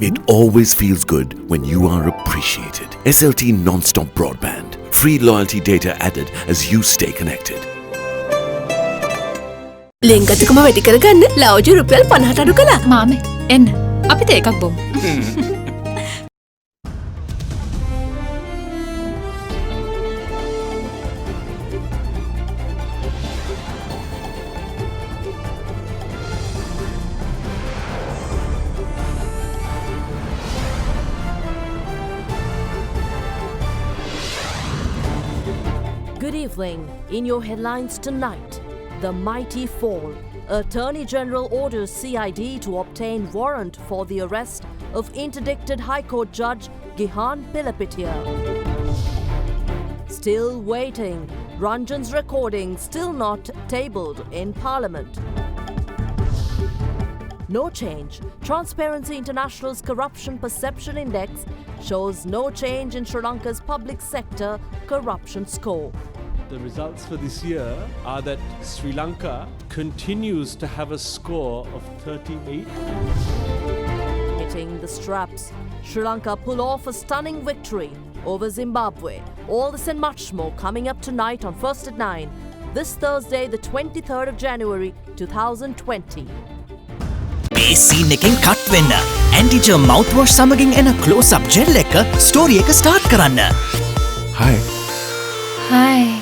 It always feels good when you are appreciated. SLT non-stop broadband. Free loyalty data added as you stay connected. Lanka tukama වැඩි කරගන්න ලව්ජු රුපියල් 50ට අඩු කළා. මාමේ එන්න අපිට එකක් බොමු. Good evening. In your headlines tonight, the mighty fall. Attorney General orders CID to obtain warrant for the arrest of interdicted High Court Judge Gihan Pilapitiya. Still waiting. Ranjan's recording still not tabled in Parliament. No change. Transparency International's Corruption Perception Index shows no change in Sri Lanka's public sector corruption score. The results for this year are that Sri Lanka continues to have a score of 38. Hitting the straps, Sri Lanka pull off a stunning victory over Zimbabwe. All this and much more coming up tonight on First at 9, this Thursday, the 23rd of January, 2020. මේ scene එකෙන් cut වෙන්න ඇන්ටිජර් මවුත්වොෂ් සමගින් එන close up gel එක story එක start කරන්න. Hi. Hi.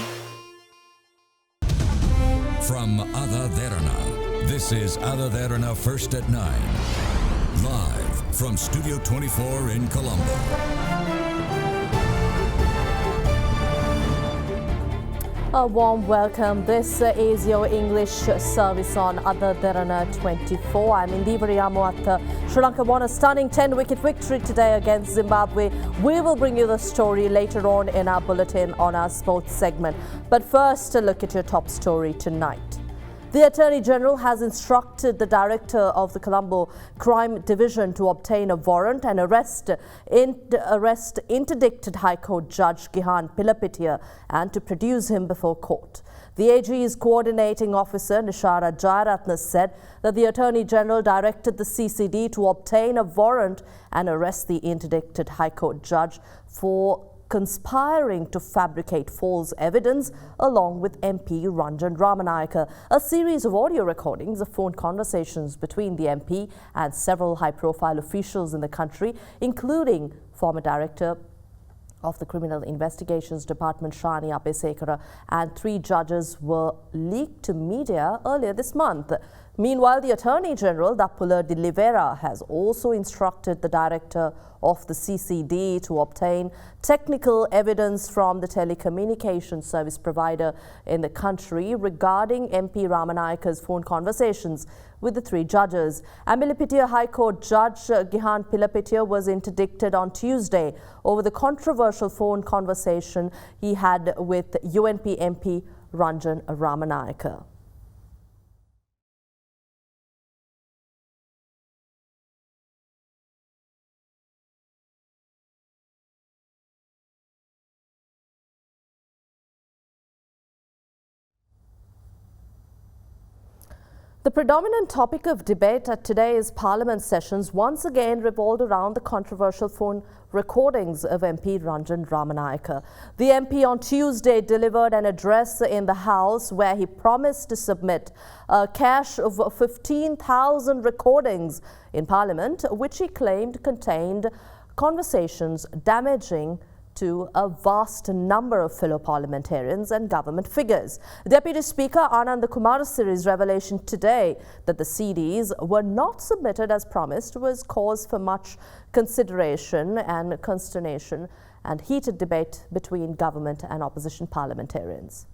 From AdaDerana, this is AdaDerana First at 9. Live from Studio 24 in Colombo. A warm welcome. This is your English service on AdaDerana 24. I'm Indiva Riamuatta. Sri Lanka won a stunning 10-wicket victory today against Zimbabwe. We will bring you the story later on in our bulletin on our sports segment. But first, a look at your top story tonight. The Attorney General has instructed the Director of the Colombo Crime Division to obtain a warrant and arrest interdicted High Court Judge Gihan Pilapitiya and to produce him before court. The AG's coordinating officer Nishara Jayaratna said that the Attorney General directed the CCD to obtain a warrant and arrest the interdicted High Court Judge for conspiring to fabricate false evidence along with MP Ranjan Ramanayaka. A series of audio recordings of phone conversations between the MP and several high-profile officials in the country, including former Director of the Criminal Investigations Department Shani Abesekara and 3 judges were leaked to media earlier this month. Meanwhile, the Attorney General, Dappula de Oliveira, has also instructed the Director of the CCD to obtain technical evidence from the telecommunications service provider in the country regarding MP Ramanayaka's phone conversations with the 3 judges. Pilapitiya High Court Judge Gihan Pilapitiya was interdicted on Tuesday over the controversial phone conversation he had with UNP MP Ranjan Ramanayaka. The predominant topic of debate at today's Parliament sessions once again revolved around the controversial phone recordings of MP Ranjan Ramanayaka. The MP on Tuesday delivered an address in the House where he promised to submit a cache of 15,000 recordings in Parliament, which he claimed contained conversations damaging to a vast number of fellow parliamentarians and government figures. Deputy Speaker Ananda Kumarasiri's revelation today that the CDs were not submitted as promised was cause for much consideration and consternation and heated debate between government and opposition parliamentarians.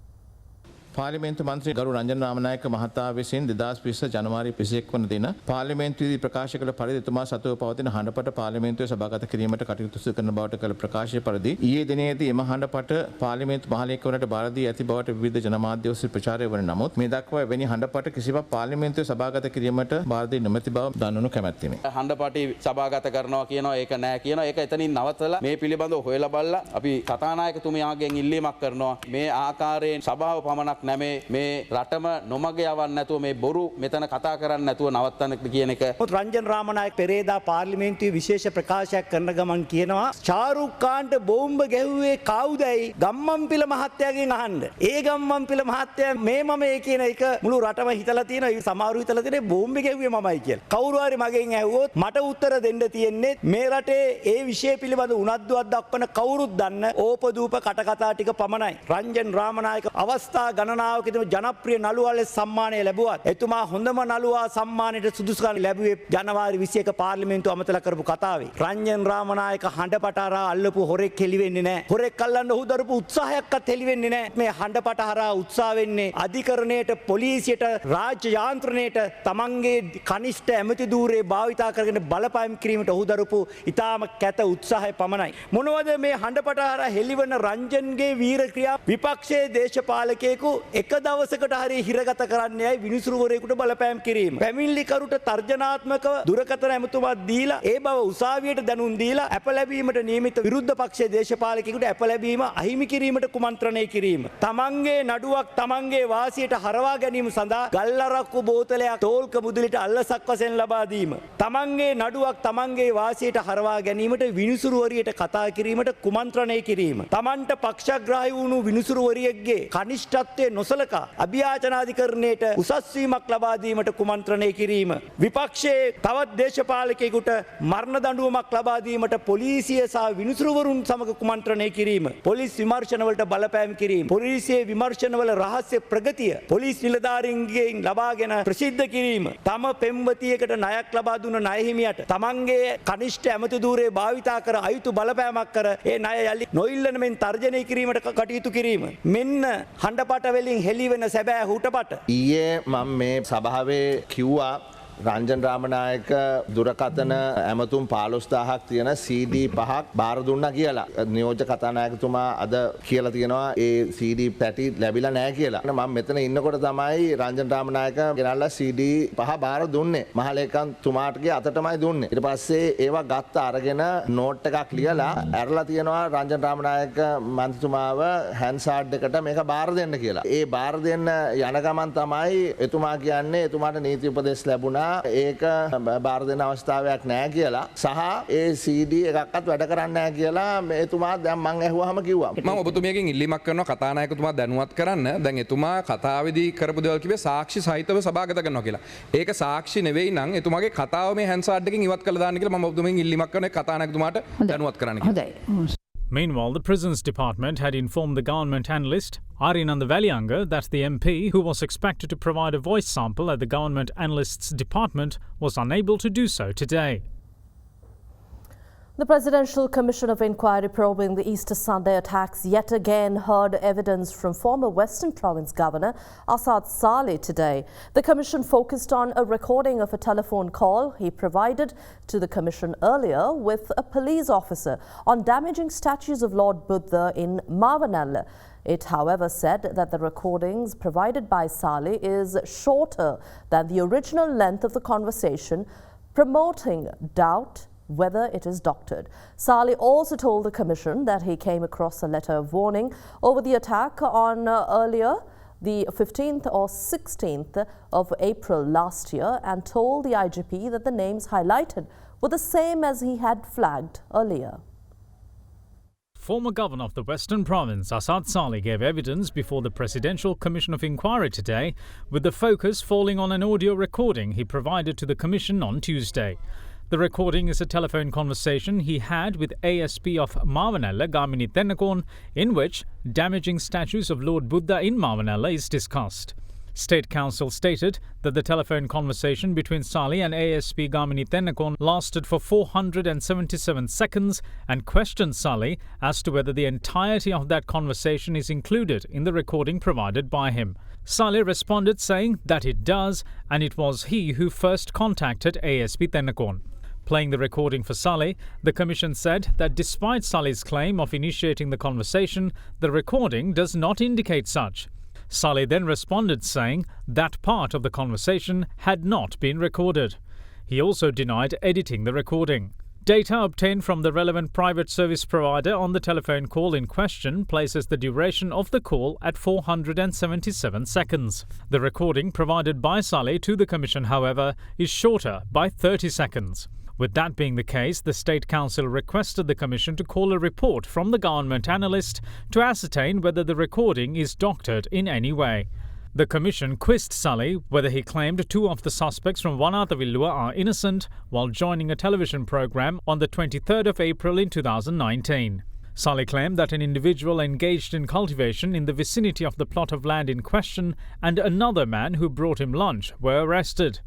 පාර්ලිමේන්තු මන්ත්‍රී ගරු රංජන රාමනායක මහතා විසින් 2020 ජනවාරි 21 වන දින පාර්ලිමේන්තුවේදී ප්‍රකාශ කළ පරිදි එතුමා සතුව පවතින හඬපට පාර්ලිමේන්තුවේ සභාගත කිරීමට කටයුතු සිදු කරන බවට කළ ප්‍රකාශය පරිදි ඊයේ දිනේදී එම හඬපට පාර්ලිමේන්තු මහලේකම්වරට බාර දී ඇති බවට විවිධ ජනමාධ්‍ය ඔස්සේ ප්‍රචාරය වන නමුත් මේ දක්වා එවැනි හඬපට කිසිවක් පාර්ලිමේන්තුවේ සභාගත කිරීමට බාර දී නොමැති බව දන්වනු කැමැත්තෙමි. හඬපටි සභාගත කරනවා කියනවා ඒක නෑ කියනවා ඒක එතනින් නවත්තලා මේ පිළිබඳව හොයලා බලලා අපි කතානායකතුමියගෙන් ඉල්ලීමක් කරනවා මේ ආකාරයෙන් සභාව පමණක් නැමේ මේ රටම නොමග යවන්න නැතුව මේ බොරු මෙතන කතා කරන්න නැතුව නවත්තන්න කියන එක. රංජන් රාමනායක පෙරේදා පාර්ලිමේන්තුවේ විශේෂ ප්‍රකාශයක් කරන ගමන් කියනවා ශාරුක් ඛාන්ට බෝම්බ ගැහුවේ කවුදයි ගම්මන්පිල මහත්තයාගෙන් අහන්න. ඒ ගම්මන්පිල මහත්තයා මේ මම ඒ කියන එක මුළු රටම හිතලා තියෙනවා. ඒ සමහරු හිතලා තියෙන්නේ බෝම්බ ගැහුවේ මමයි කියලා. කවුරු හරි මගෙන් ඇහුවොත් මට උත්තර දෙන්න තියෙන්නේ මේ රටේ ඒ විෂය පිළිබඳ උනන්දුවක් දක්වන කවුරුත් දන්න ඕපදූප කටකතා ටික පමණයි. රංජන් රාමනායක අවස්ථා ගණනාවකදීම ජනප්‍රිය නළුවාලේ සම්මානය ලැබුවත් එතුමා හොඳම නළුවා සම්මානයට සුදුසුකම් ලැබුවේ ජනවාරි 21 පාර්ලිමේන්තුව අමතලා කරපු කතාවේ. රංජන් රාමනායක හඬපටහරා අල්ලපු හොරෙක් හෙලි වෙන්නේ නැහැ. හොරෙක් අල්ලන්න ඔහු දරපු උත්සාහයක්වත් හෙලි වෙන්නේ නැහැ. මේ හඬපටහරා උත්සාහ වෙන්නේ අධිකරණයට, පොලිසියට, රාජ්‍ය යාන්ත්‍රණයට තමන්ගේ කනිෂ්ඨ ඇමති ධූරේ භාවිතා කරගෙන බලපෑම් කිරීමට ඔහු දරපු ඉතාම කැත උත්සාහය පමණයි. මොනවද මේ හඬපටහරා හෙලිවන රංජන්ගේ වීර ක්‍රියා? විපක්ෂයේ දේශපාලකයෙකු එක දවසකට හරි හිරගත කරන්නේයි විනිසුරුවරයෙකුට බලපෑම් කිරීම. පැමිණිලිකරුට තර්ජනාත්මකව දුරකථන ඇමතුමක් දීලා ඒ බව උසාවියට දැනුම් දීලා අප ලැබීමට නියමිත විරුද්ධ පක්ෂයේ දේශපාලකයෙකුට අප ලැබීම අහිමි කිරීමට කුමන්ත්‍රණය කිරීම. තමන්ගේ නඩුවක් තමන්ගේ වාසියට හරවා ගැනීම සඳහා ගල්ලරක්කු බෝතලයක් තෝල්ක මුදලිට අල්ලසක් වශයෙන් ලබා දීම. තමන්ගේ නඩුවක් තමන්ගේ වාසියට හරවා ගැනීමට විනිසුරුවරියට කතා කිරීමට කුමන්ත්‍රණය කිරීම. තමන්ට පක්ෂග්‍රාහී වුණු විනිසුරුවරියගේ කනිෂ්ඨත්වයේ නොසලකා අභියාචනාධිකරණයට උසස් වීමක් ලබා දීමට කුමන්ත්‍රණය කිරීම. විපක්ෂයේ තවත් දේශපාලකයෙකුට මරණ දඬුවමක් ලබා දීමට පොලිසිය සහ විනිසුරුවරුන් සමග කුමන්ත්‍රණය කිරීම. පොලිස් විමර්ශනවලට බලපෑම් කිරීම. පොලිසියේ විමර්ශනවල රහස්‍ය ප්‍රගතිය පොලිස් නිලධාරීන්ගෙන් ලබාගෙන ප්‍රසිද්ධ කිරීම. තම පෙම්වතියකට ණයක් ලබා දුන්න ණය හිමියට තමන්ගේ කනිෂ්ඨ ඇමති ධූරේ භාවිතා කර අයුතු බලපෑමක් කර ඒ ණය යලි නොඉල්ලන මෙන් තර්ජනය කිරීමට කටයුතු කිරීම. මෙන්න හඬපට වලින් හෙළිවෙන සැබෑ හුටපට. ඊයේ මම මේ සභාවේ කිව්වා රංජන් රාමනායක දුරකථන ඇමතුම් 15000ක් තියෙන CD 5ක් බාර දුන්නා කියලා. නියෝජ්‍ය කතානායකතුමා අද කියලා තියෙනවා ඒ CD පැටි ලැබිලා නැහැ කියලා. මම මෙතන ඉන්නකොට තමයි රංජන් රාමනායක ගෙනල්ලා CD 5 බාර දුන්නේ. මහලේකම් තුමාටගේ අතටමයි දුන්නේ. ඊට පස්සේ ඒවා ගත්ත අරගෙන නෝට් එකක් ලියලා ඇරලා තියෙනවා රංජන් රාමනායක මන්ත්‍රීතුමාව හැන්සාඩ් එකට මේක බාර දෙන්න කියලා. ඒ බාර දෙන්න යන ගමන් තමයි එතුමා කියන්නේ එතුමාට නීති උපදෙස් ලැබුණා. ඒක බාර දෙන අවස්ථාවක් නැහැ කියලා සහ ඒ CD එකක්වත් වැඩ කරන්නේ නැහැ කියලා එතුමා දැන් මං ඇහුවාම කිව්වා. මම ඔබතුමියගෙන් ඉල්ලීමක් කරනවා කතානායකතුමා දැනුවත් කරන්න. දැන් එතුමා කතාවේදී කරපු දේවල් කිව්වේ සාක්ෂි සහිතව සභාගත කරනවා කියලා. ඒක සාක්ෂි නෙවෙයි නම් එතුමාගේ කතාව මේ හැන්සාඩ් එකකින් ඉවත් කළා දාන්න කියලා මම ඔබතුමියගෙන් ඉල්ලීමක් කරනවා කතානායකතුමාට දැනුවත් කරන්න කියලා. Meanwhile, the Prisons Department had informed the government analyst Arinanda Valianga that the MP, who was expected to provide a voice sample at the government analyst's department, was unable to do so today. The Presidential Commission of Inquiry probing the Easter Sunday attacks yet again heard evidence from former Western Province Governor Asad Saleh today. The Commission focused on a recording of a telephone call he provided to the Commission earlier with a police officer on damaging statues of Lord Buddha in Mavanalla. It, however, said that the recordings provided by Saleh is shorter than the original length of the conversation, promoting doubt whether it is doctored. Saleh also told the Commission that he came across a letter of warning over the attack on earlier the 15th or 16th of April last year and told the IGP that the names highlighted were the same as he had flagged earlier. Former Governor of the Western Province, Asad Saleh, gave evidence before the Presidential Commission of Inquiry today, with the focus falling on an audio recording he provided to the Commission on Tuesday. The recording is a telephone conversation he had with ASP of Mavanalla, Gamini Tennakorn, in which damaging statues of Lord Buddha in Mavanalla is discussed. State Council stated that the telephone conversation between Saleh and ASP Gamini Tennakorn lasted for 477 seconds and questioned Saleh as to whether the entirety of that conversation is included in the recording provided by him. Saleh responded saying that it does, and it was he who first contacted ASP Tennakorn. Playing the recording for Saleh, the Commission said that despite Saleh's claim of initiating the conversation, the recording does not indicate such. Saleh then responded saying that part of the conversation had not been recorded. He also denied editing the recording. Data obtained from the relevant private service provider on the telephone call in question places the duration of the call at 477 seconds. The recording provided by Saleh to the Commission, however, is shorter by 30 seconds. With that being the case, the State Council requested the Commission to call a report from the government analyst to ascertain whether the recording is doctored in any way. The Commission quizzed Saleh whether he claimed two of the suspects from Wanatavillua are innocent while joining a television program on the 23rd of April in 2019. Saleh claimed that an individual engaged in cultivation in the vicinity of the plot of land in question and another man who brought him lunch were arrested.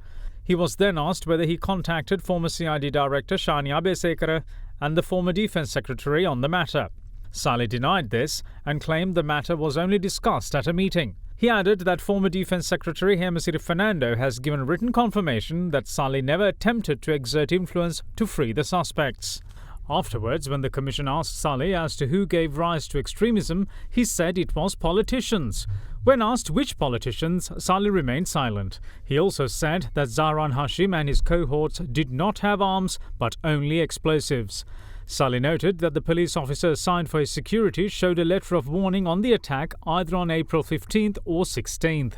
He was then asked whether he contacted former CID Director Shani Abesekara and the former Defence Secretary on the matter. Saleh denied this and claimed the matter was only discussed at a meeting. He added that former Defence Secretary Hemasiri Fernando has given written confirmation that Saleh never attempted to exert influence to free the suspects. Afterwards, when the Commission asked Saleh as to who gave rise to extremism, he said it was politicians. When asked which politicians, Saleh remained silent. He also said that Zahran Hashim and his cohorts did not have arms but only explosives. Saleh noted that the police officer assigned for his security showed a letter of warning on the attack either on April 15th or 16th.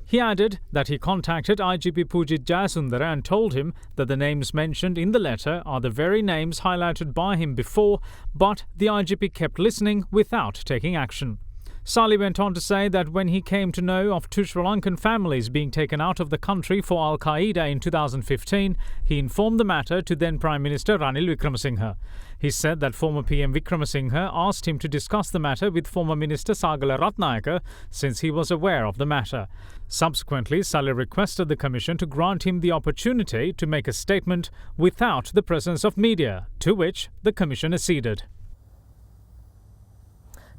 He added that he contacted IGP Pujit Jayasundara and told him that the names mentioned in the letter are the very names highlighted by him before, but the IGP kept listening without taking action. Saleh went on to say that when he came to know of two Sri Lankan families being taken out of the country for Al-Qaeda in 2015, he informed the matter to then Prime Minister Ranil Wickremesinghe. He said that former PM Wickremesinghe asked him to discuss the matter with former Minister Sagala Ratnayaka since he was aware of the matter. Subsequently, Saleh requested the Commission to grant him the opportunity to make a statement without the presence of media, to which the Commission acceded.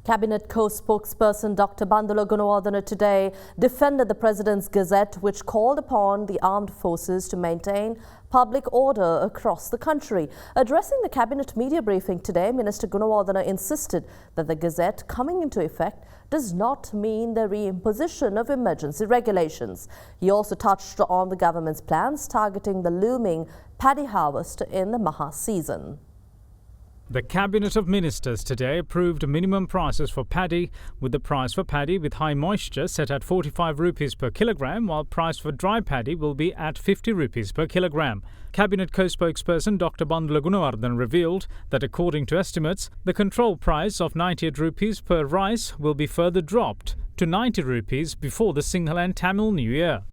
Cabinet co-spokesperson Dr. Bandula Gunawardena today defended the President's Gazette, which called upon the armed forces to maintain public order across the country. Addressing the Cabinet media briefing today, Minister Gunawardena insisted that the Gazette coming into effect does not mean the reimposition of emergency regulations. He also touched on the government's plans targeting the looming paddy harvest in the Maha season. The Cabinet of Ministers today approved minimum prices for paddy, with the price for paddy with high moisture set at 45 rupees per kilogram, while price for dry paddy will be at 50 rupees per kilogram. Cabinet co-spokesperson Dr. Bandula Gunawardena revealed that according to estimates, the control price of 98 rupees per rice will be further dropped to 90 rupees before the Sinhala and Tamil New Year.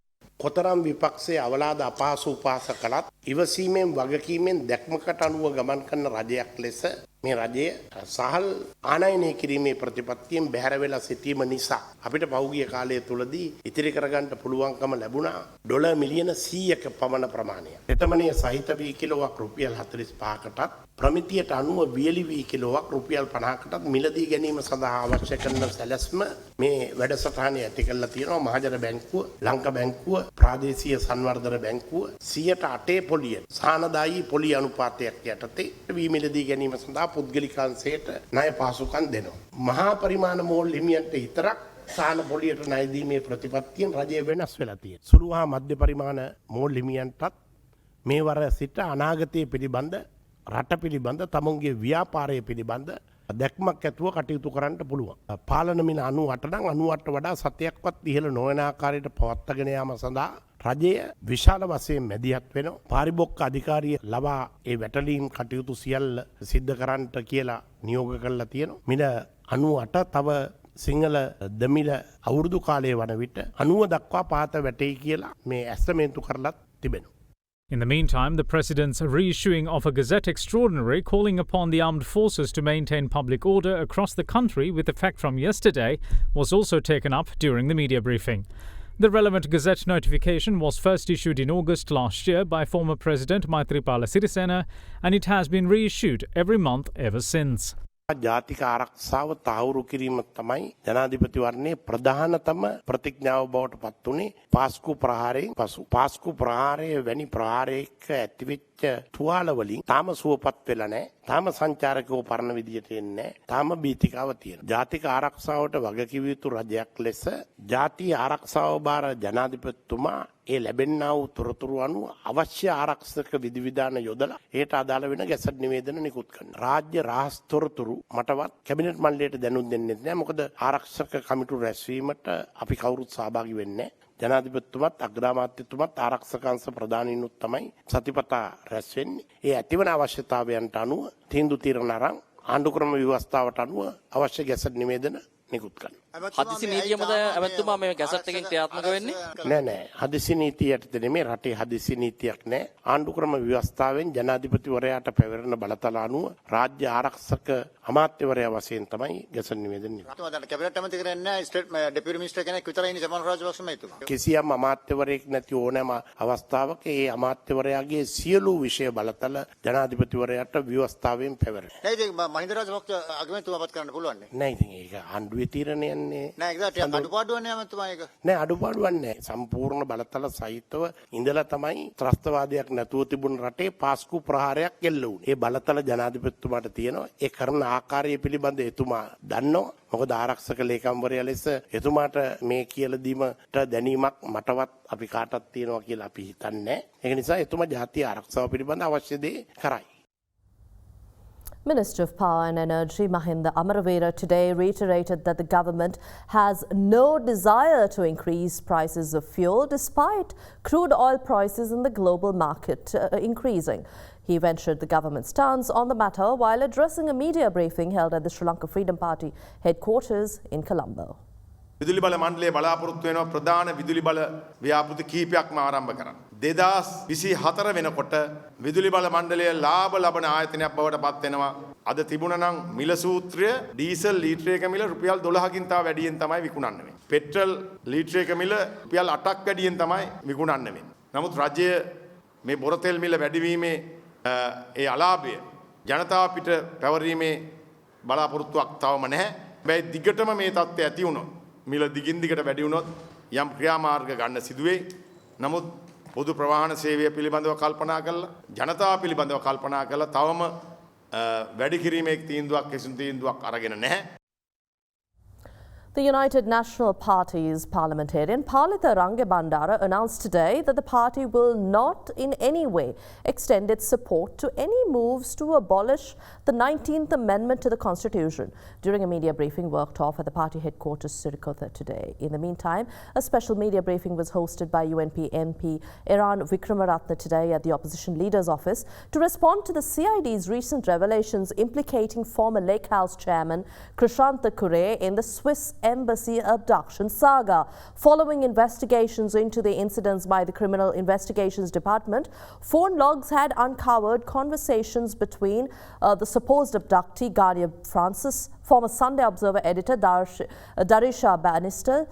කොතරම් විපක්ෂයේ අවලාද අපහසු උපාස කළත් ඉවසීමෙන් වගකීමෙන් දැක්මකට අනුව ගමන් කරන රජයක් ලෙස මේ රජය සහල් ආනයනය කිරීමේ ප්‍රතිපත්තියෙන් බැහැර වෙලා සිටීම නිසා අපිට පහුගිය කාලය තුලදී ඉතිරි කරගන්න පුළුවන්කම ලැබුණා ඩොලර් මිලියන 100ක පමණ ප්‍රමාණයක්. එතමනේ සහිත වී කිලෝවක් රුපියල් 45කටත් ප්‍රමිතියට අනුව වියලි වී කිලෝවක් රුපියල් 50කටත් මිලදී ගැනීම සඳහා අවශ්‍ය කරන සැලැස්ම මේ වැඩසටහනේ ඇති කරලා තියෙනවා. මහජන බැංකුව, ලංකා බැංකුව, ප්‍රාදේශීය සංවර්ධන බැංකුව 108 පොලිය සානදායී පොලි අනුපාතයක් යටතේ වී මිලදී ගැනීම සඳහා පුද්ගලිකාංශයට ණය පහසුකම් දෙනවා. මහා පරිමාණ මෝල් හිමියන්ට විතරක් සාන පොලියට ණය දීමේ ප්‍රතිපත්තියෙන් රජය වෙනස් වෙලා තියෙනවා. සුළු හා මධ්‍ය පරිමාණ මෝල් හිමියන්ටත් මේ වර සිට අනාගතයේ පිළිබඳ රට පිළිබඳ තමුන්ගේ ව්‍යාපාරය පිළිබඳ දැක්මක් ඇතුව කටයුතු කරන්න පුළුවන්. පාලන මිල 98 නම් 98ට වඩා සතයක්වත් ඉහළ නොවන ආකාරයට පවත්වාගෙන යාම සඳහා රජය විශාල වශයෙන් මැදිහත් වෙනවා. පාරිභෝගික අධිකාරිය ලවා ඒ වැටලීම් කටයුතු සියල්ල සිද්ධ කරන්නට කියලා නියෝග කරලා තියෙනවා. මිල 98 තව සිංහල දෙමිල අවුරුදු කාලයේ වන විට 90 දක්වා පාත වැටෙයි කියලා මේ ඇස්තමේන්තු කරලා තිබෙනවා. In the meantime, the President's reissuing of a Gazette Extraordinary calling upon the armed forces to maintain public order across the country with effect from yesterday was also taken up during the media briefing. The relevant Gazette notification was first issued in August last year by former President Maithripala Sirisena, and it has been reissued every month ever since. ජාතික ආරක්ෂාව තහවුරු කිරීම තමයි ජනාධිපතිවරණයේ ප්‍රධානතම ප්‍රතිඥාව බවට පත් වුණේ. පාස්කු ප්‍රහාරයෙන් පසු පාස්කු ප්‍රහාරයේ වැනි ප්‍රහාරයක ඇතිවෙච්ච වෙච්ච තුවාල වලින් තාම සුවපත් වෙලා නැහැ. තාම සංචාරකයෝ පරණ විදියට එන්නේ නැහැ. තාම බීතිකාව තියෙනවා. ජාතික ආරක්ෂාවට වගකිව යුතු රජයක් ලෙස ජාතිය ආරක්ෂාව බාර ජනාධිපතිතුමා ඒ ලැබෙන්නා වූ තොරතුරු අනුව අවශ්‍ය ආරක්ෂක විධිවිධාන යොදලා ඒට අදාළ වෙන ගැසට් නිවේදන නිකුත් කරනවා. රාජ්‍ය රහස් තොරතුරු මටවත් කැබිනට් මණ්ඩලයට දැනුම් දෙන්නේ නැහැ. මොකද ආරක්ෂක කමිටු රැස්වීමට අපි කවුරුත් සහභාගී වෙන්නේ නැහැ. ජනාධිපතිතුමත් අග්‍රාමාත්‍යතුමත් ආරක්ෂක අංශ ප්‍රධානීනුත් තමයි සතිපතා රැස් වෙන්නේ. ඒ ඇතිවන අවශ්‍යතාවයන්ට අනුව තීන්දුව తీරන අරන් ආණ්ඩුක්‍රම ව්‍යවස්ථාවට අනුව අවශ්‍ය ගැසට් නිවේදන නිකුත් කරනවා. හදිසි නීතියමද ඇමතුමා මේ ගැසට් එකෙන් ක්‍රියාත්මක වෙන්නේ? නෑ හදිසි නීතිය යටතේ නෙමෙයි. රටේ හදිසි නීතියක් නෑ. ආණ්ඩුක්‍රම ව්‍යවස්ථාවෙන් ජනාධිපතිවරයාට පැවරෙන බලතල අනුව රාජ්‍ය ආරක්ෂක අමාත්‍යවරයා වශයෙන් තමයි ගැසට් නිවේදන නිකුත් කරන්නේ. එතුමා කැබිනට් ඇමති කරන්නේ ස්ටේට් ඩෙපියුටි මිනිස්ටර් කෙනෙක් විතරයි ඉන්නේ සමන් රාජපක්ෂ මහතුමා. කිසියම් අමාත්‍යවරයෙක් නැති ඕනෑම අවස්ථාවක ඒ අමාත්‍යවරයාගේ සියලු විෂය බලතල ජනාධිපතිවරයාට ව්‍යවස්ථාවෙන් පැවරෙනවා. නෑ ඉතින් මහින්ද රාජපක්ෂ අගමැතිතුමාපත් කරන්න පුළුවන් නේ. නෑ ඉතින් ඒක ආණ්ඩුවේ තීරණයක් නේ. නෑ ඒක අඩුපාඩුවක් නේ අමතුමා ඒක. නෑ අඩුපාඩුවක් නෑ. සම්පූර්ණ බලතල සහිතව ඉඳලා තමයි ත්‍රස්තවාදයක් නැතුව තිබුණ රටේ පාස්කු ප්‍රහාරයක් එල්ල වුණේ. ඒ බලතල ජනාධිපතිතුමාට තියෙනවා. ඒ කරන ආකාරය පිළිබඳ එතුමා දන්නවා. මොකද ආරක්ෂක ලේකම්වරයා ලෙස එතුමාට මේ කියලා දීමට දැනීමක් මටවත් අපි කාටවත් තියෙනවා කියලා අපි හිතන්නේ නෑ. ඒක නිසා එතුමා ජාතිය ආරක්ෂාව පිළිබඳ අවශ්‍ය දේ කරයි. Minister of Power and Energy Mahinda Amaravera today reiterated that the government has no desire to increase prices of fuel despite crude oil prices in the global market increasing. He ventured the government's stance on the matter while addressing a media briefing held at the Sri Lanka Freedom Party headquarters in Colombo. විදුලි බල මණ්ඩලය බලාපොරොත්තු වෙනවා ප්‍රධාන විදුලි බල ව්‍යාපෘති කීපයක්ම ආරම්භ කරන්න. 2024 වෙනකොට විදුලි බල මණ්ඩලය ලාභ ලබන ආයතනයක් බවට පත් වෙනවා. අද තිබුණා නම් මිල සූත්‍රය ඩීසල් ලීටරයක මිල රුපියල් 12කින් තා වැඩියෙන් තමයි විකුණන්නේ. පෙට්‍රල් ලීටරයක මිල රුපියල් 8ක් වැඩියෙන් තමයි විකුණන්නේ. නමුත් රජය මේ බොරතෙල් මිල වැඩිවීමේ ඒ අලාභය ජනතාව පිට පැවරීමේ බලාපොරොත්තුවක් තවම නැහැ. හැබැයි දිගටම මේ තත්ත්වය ඇති වුණොත් මිල දිගින් දිගට වැඩි වුණොත් යම් ක්‍රියාමාර්ග ගන්න සිදුවේ. නමුත් පොදු ප්‍රවාහන සේවය පිළිබඳව කල්පනා කරලා ජනතාව පිළිබඳව කල්පනා කරලා තවම වැඩි කිරීමේ තීන්දුවක් කිසිදු තීන්දුවක් අරගෙන නැහැ. The United National Party's parliamentarian Palitha Rangebandara announced today that the party will not in any way extend its support to any moves to abolish the 19th Amendment to the Constitution. During a media briefing worked off at the party headquarters Sirikotha today. In the meantime, a special media briefing was hosted by UNP MP Iran Vikramaratne today at the opposition leader's office to respond to the CID's recent revelations implicating former Lake House chairman Krishanta Kure in the Swiss embassy abduction saga. Following investigations into the incidents by the Criminal Investigations Department, phone logs had uncovered conversations between the supposed abductee Garnier Francis, former Sunday Observer editor Darisha Bannister,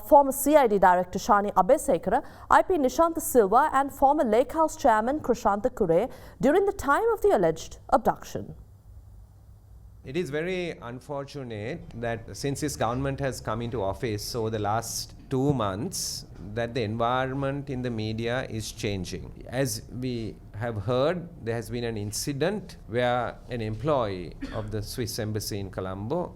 former CID director Shani Abesekara, IP Nishanta Silva and former Lake House chairman Krishanta Kure during the time of the alleged abduction. It is very unfortunate that since this government has come into office over the last 2 months, that the environment in the media is changing. As we have heard, there has been an incident where an employee of the Swiss embassy in Colombo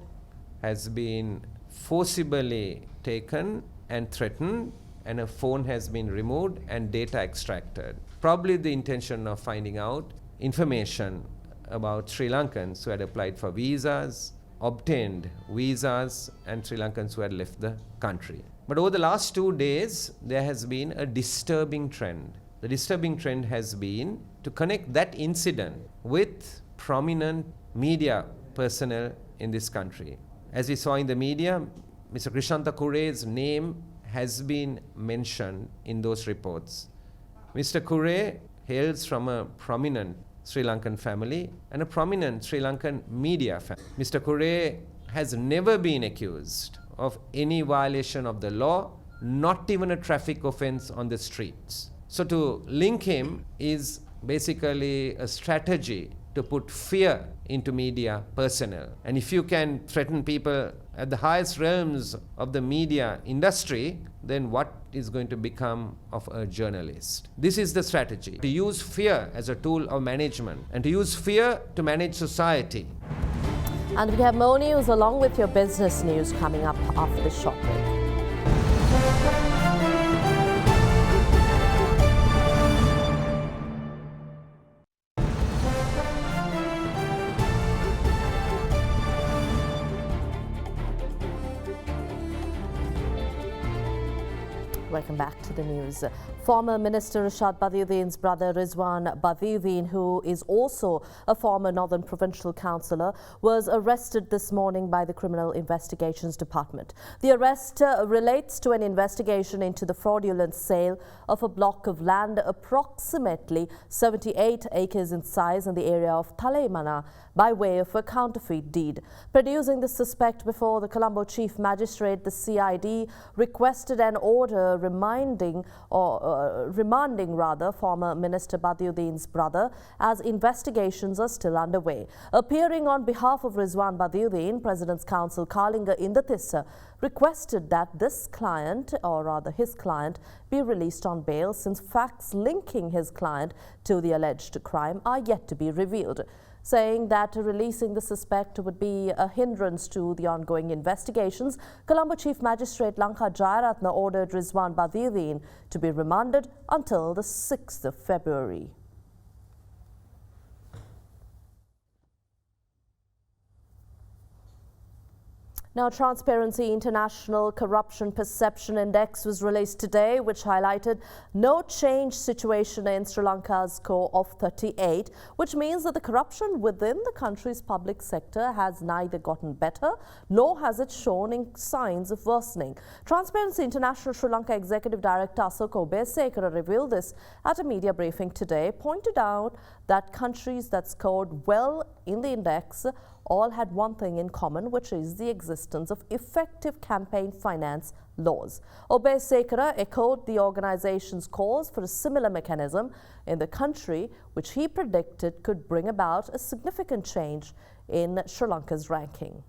has been forcibly taken and threatened, and a phone has been removed and data extracted. Probably the intention of finding out information about Sri Lankans who had applied for visas, obtained visas, and Sri Lankans who had left the country. But over the last 2 days, there has been a disturbing trend. The disturbing trend has been to connect that incident with prominent media personnel in this country. As we saw in the media, Mr. Krishanta Kure's name has been mentioned in those reports. Mr. Kure hails from a prominent Sri Lankan family and a prominent Sri Lankan media family. Mr. Kure has never been accused of any violation of the law, not even a traffic offense on the streets. So to link him is basically a strategy to put fear into media personnel. And if you can threaten people at the highest realms of the media industry, then what is going to become of a journalist? This is the strategy. To use fear as a tool of management and to use fear to manage society. And we have more news along with your business news coming up after this short break. Welcome back to the news. Former Minister Rashad Badiuddin's brother Rizwan Badiuddin, who is also a former Northern Provincial Councillor, was arrested this morning by the Criminal Investigations Department. The arrest relates to an investigation into the fraudulent sale of a block of land approximately 78 acres in size in the area of Talaimana by way of a counterfeit deed. Producing the suspect before the Colombo Chief Magistrate, the CID requested an order remanding former Minister Badiuddin's brother as investigations are still underway. Appearing on behalf of Rizwan Badiuddin, President's Counsel Kalinga Indathissa requested that this client, or rather his client, be released on bail since facts linking his client to the alleged crime are yet to be revealed, saying that releasing the suspect would be a hindrance to the ongoing investigations. Colombo Chief Magistrate Lanka Jayaratna ordered Rizwan Badiuddin to be remanded until the 6th of February. Now, Transparency International Corruption Perception Index was released today, which highlighted no change situation in Sri Lanka's score of 38, which means that the corruption within the country's public sector has neither gotten better nor has it shown signs of worsening. Transparency International Sri Lanka Executive Director Asoko Obesekara revealed this at a media briefing today, pointed out that countries that scored well in the index all had one thing in common, which is the existence of effective campaign finance laws. Obesekara echoed the organization's calls for a similar mechanism in the country, which he predicted could bring about a significant change in Sri Lanka's ranking.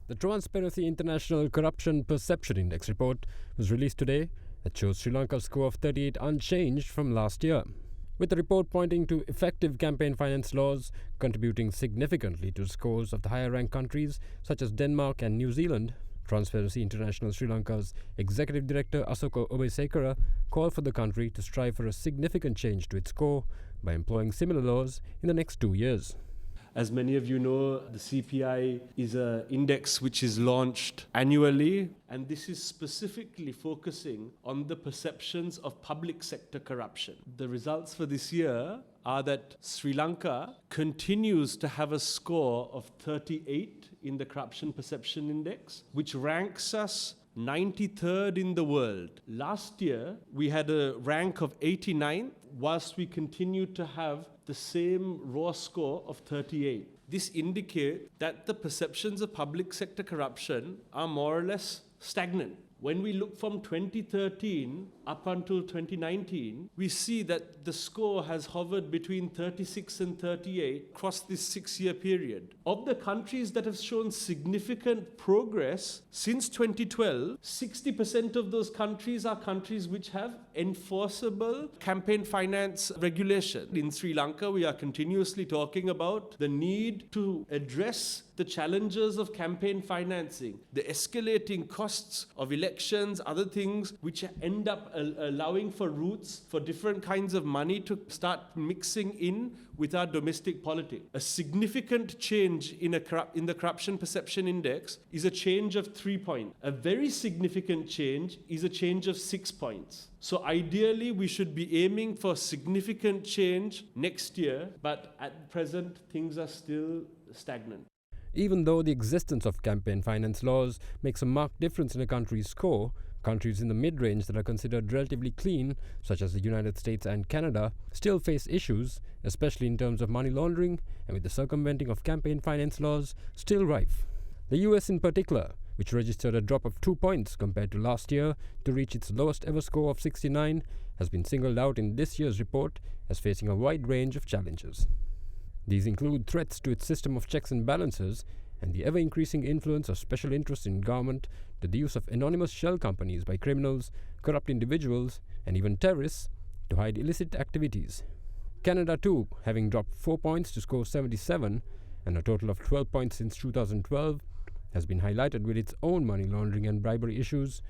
The Transparency International Corruption Perception Index report was released today that shows Sri Lanka's score of 38 unchanged from last year, with the report pointing to effective campaign finance laws contributing significantly to scores of the higher-ranked countries such as Denmark and New Zealand. Transparency International Sri Lanka's Executive Director Asoko Obesekara called for the country to strive for a significant change to its score by employing similar laws in the next 2 years. As many of you know, the CPI is an index which is launched annually, and this is specifically focusing on the perceptions of public sector corruption. The results for this year are that Sri Lanka continues to have a score of 38 in the Corruption Perception Index, which ranks us 93rd in the world. Last year, we had a rank of 89, whilst we continued to have the same raw score of 38. This indicates that the perceptions of public sector corruption are more or less stagnant. When we look from 2013 up until 2019, we see that the score has hovered between 36 and 38 across this 6-year period. Of the countries that have shown significant progress since 2012, 60% of those countries are countries which have enforceable campaign finance regulation. In Sri Lanka, we are continuously talking about the need to address the challenges of campaign financing, the escalating costs of elections, other things which end up allowing for routes for different kinds of money to start mixing in with our domestic politics. A significant change in the Corruption Perception Index is a change of 3 points. A very significant change is a change of 6 points. So ideally, we should be aiming for significant change next year, but at present, things are still stagnant. Even though the existence of campaign finance laws makes a marked difference in a country's score, countries in the mid-range that are considered relatively clean, such as the United States and Canada, still face issues, especially in terms of money laundering and with the circumventing of campaign finance laws still rife. The US in particular, which registered a drop of 2 points compared to last year to reach its lowest ever score of 69, has been singled out in this year's report as facing a wide range of challenges. These include threats to its system of checks and balances and the ever-increasing influence of special interests in government to the use of anonymous shell companies by criminals, corrupt individuals, and even terrorists to hide illicit activities. Canada too, having dropped 4 points to score 77, and a total of 12 points since 2012, has been highlighted with its own money laundering and bribery issues,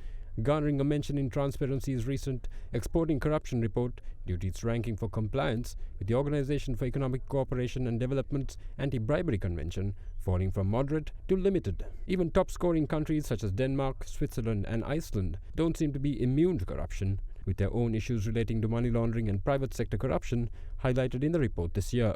garnering a mention in Transparency's recent Exporting Corruption report due to its ranking for compliance with the Organization for Economic Cooperation and Development's Anti-Bribery Convention, falling from moderate to limited. Even top-scoring countries such as Denmark, Switzerland and Iceland don't seem to be immune to corruption, with their own issues relating to money laundering and private sector corruption highlighted in the report this year.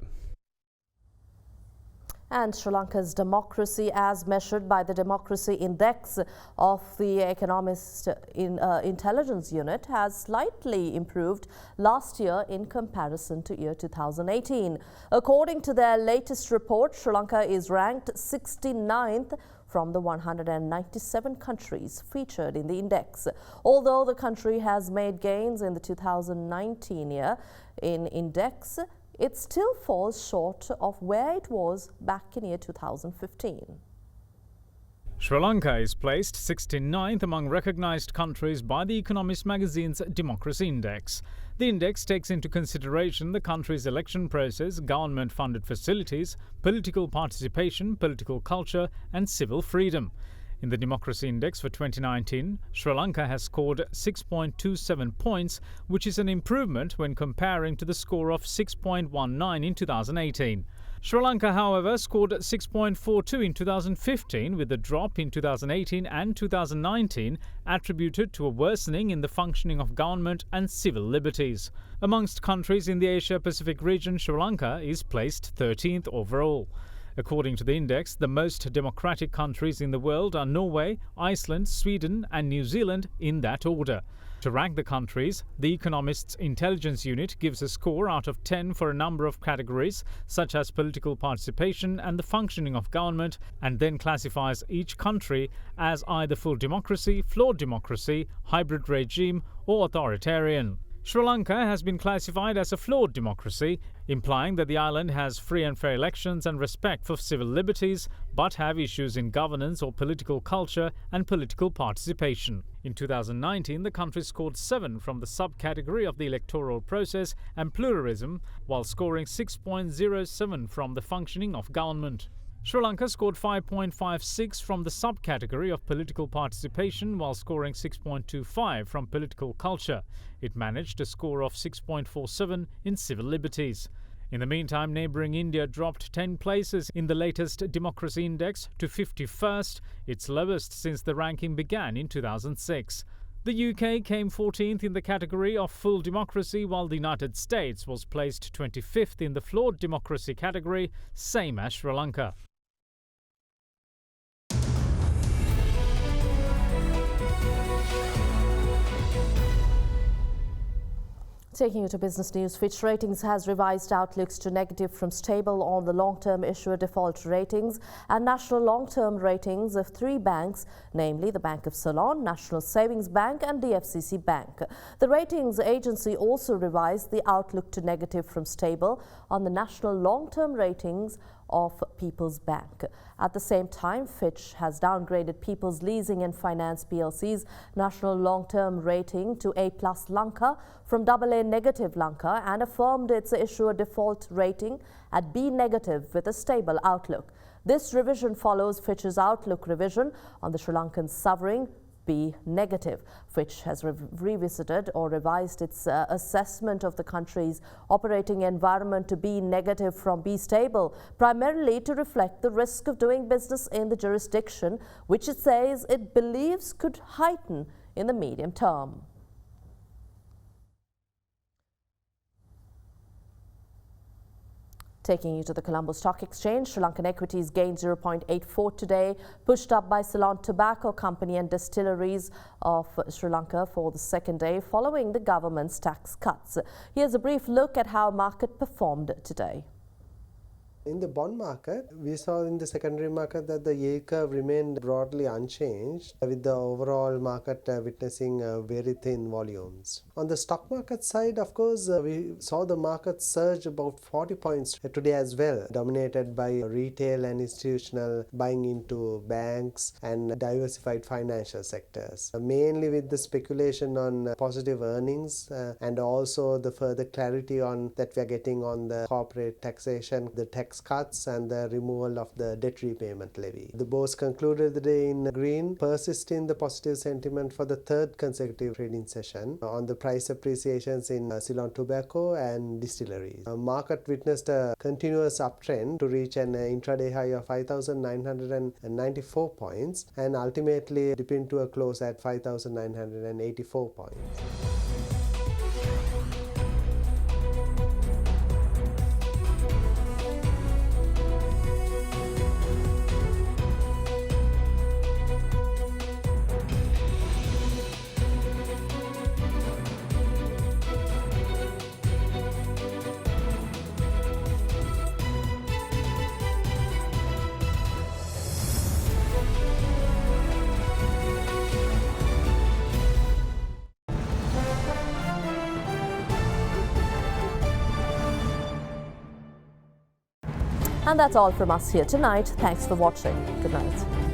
And Sri Lanka's democracy, as measured by the Democracy Index of the Economist Intelligence Unit, has slightly improved last year in comparison to year 2018. According to their latest report, Sri Lanka is ranked 69th from the 197 countries featured in the index. Although the country has made gains in the 2019 year in index, it still falls short of where it was back in year 2015. Sri Lanka is placed 69th among recognized countries by the Economist magazine's Democracy Index. The index takes into consideration the country's election process, government-funded facilities, political participation, political culture and civil freedom. In the Democracy Index for 2019, Sri Lanka has scored 6.27 points, which is an improvement when comparing to the score of 6.19 in 2018. Sri Lanka, however, scored 6.42 in 2015, with a drop in 2018 and 2019 attributed to a worsening in the functioning of government and civil liberties. Amongst countries in the Asia-Pacific region, Sri Lanka is placed 13th overall. According to the index, the most democratic countries in the world are Norway, Iceland, Sweden and New Zealand in that order. To rank the countries, the Economist's Intelligence Unit gives a score out of 10 for a number of categories, such as political participation and the functioning of government, and then classifies each country as either full democracy, flawed democracy, hybrid regime or authoritarian. Sri Lanka has been classified as a flawed democracy, implying that the island has free and fair elections and respect for civil liberties, but have issues in governance or political culture and political participation. In 2019, the country scored 7 from the subcategory of the electoral process and pluralism, while scoring 6.07 from the functioning of government. Sri Lanka scored 5.56 from the subcategory of political participation while scoring 6.25 from political culture. It managed a score of 6.47 in civil liberties. In the meantime, neighbouring India dropped 10 places in the latest Democracy Index to 51st, its lowest since the ranking began in 2006. The UK came 14th in the category of full democracy, while the United States was placed 25th in the flawed democracy category, same as Sri Lanka. Taking you to business news, Fitch Ratings has revised outlooks to negative from stable on the long-term issuer default ratings and national long-term ratings of 3 banks, namely the Bank of Ceylon, National Savings Bank and DFCC Bank. The ratings agency also revised the outlook to negative from stable on the national long-term ratings of People's Bank. At the same time, Fitch has downgraded People's Leasing and Finance PLC's national long-term rating to A+ Lanka from AA negative Lanka and affirmed its issuer default rating at B negative with a stable outlook. This revision follows Fitch's outlook revision on the Sri Lankan sovereign B negative. Fitch has revisited or revised its assessment of the country's operating environment to B negative from B stable, primarily to reflect the risk of doing business in the jurisdiction, which it says it believes could heighten in the medium term. Taking you to the Colombo Stock Exchange, Sri Lankan equities gained 0.84 today, pushed up by Ceylon Tobacco Company and Distilleries of Sri Lanka for the second day following the government's tax cuts. Here's a brief look at how market performed today. In the bond market, we saw in the secondary market that the yield curve remained broadly unchanged, with the overall market witnessing very thin volumes. On the stock market side, of course, we saw the market surge about 40 points today as well, dominated by retail and institutional buying into banks and diversified financial sectors, mainly with the speculation on positive earnings and also the further clarity on that we are getting on the corporate taxation, the tax cuts and the removal of the debt repayment levy. The bourse concluded the day in green, persisting the positive sentiment for the third consecutive trading session on the price appreciations in Ceylon tobacco and distilleries. The market witnessed a continuous uptrend to reach an intraday high of 5,994 points and ultimately dipping to a close at 5,984 points. And that's all from us here tonight. Thanks for watching. Good night.